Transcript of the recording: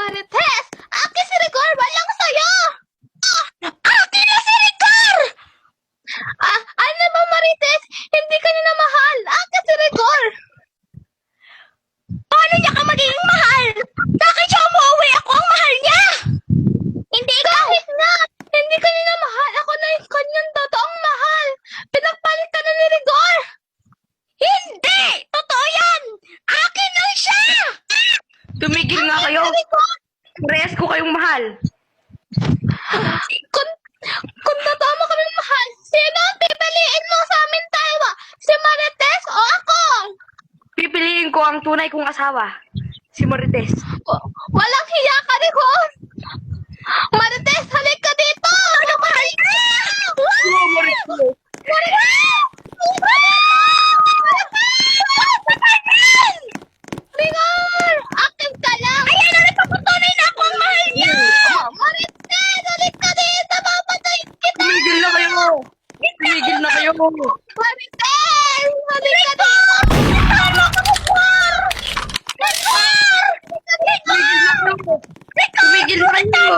Marites! Akin si Rigor! Walang sayo! Akin na si Rigor! Ano ba, Marites? Hindi ka niya na mahal! Akin si Rigor! Paano niya ka magiging mahal? Bakit siya umuwi? Ako ang mahal niya! Hindi kahit nga! Hindi ka niya na mahal! Ako na yung kanyang totoong mahal! Pinagpalit ka na ni Rigor! Hindi! Totoo yan! Akin lang siya! Tumigil nga kayo. Parehas ko kayong mahal. Kung totoo mo kami mahal, sino ang pipiliin mo sa amin tayo? Si Marites o ako? Pipiliin ko ang tunay kong asawa, si Marites. Walang hiya ka, Rigor! Marites, halik ka dito! Ano ba? Oh, Marites! Rigor! Akin ka lang! Ayan, ano papatunay na ako ang mahal niya! Marites, halik ka dito! Papatayin kita! Tumigil na kayo! Tumigil na kayo! Marites! Halik ka dito! Rigor! Tumigil na kayo! Tumigil na kayo!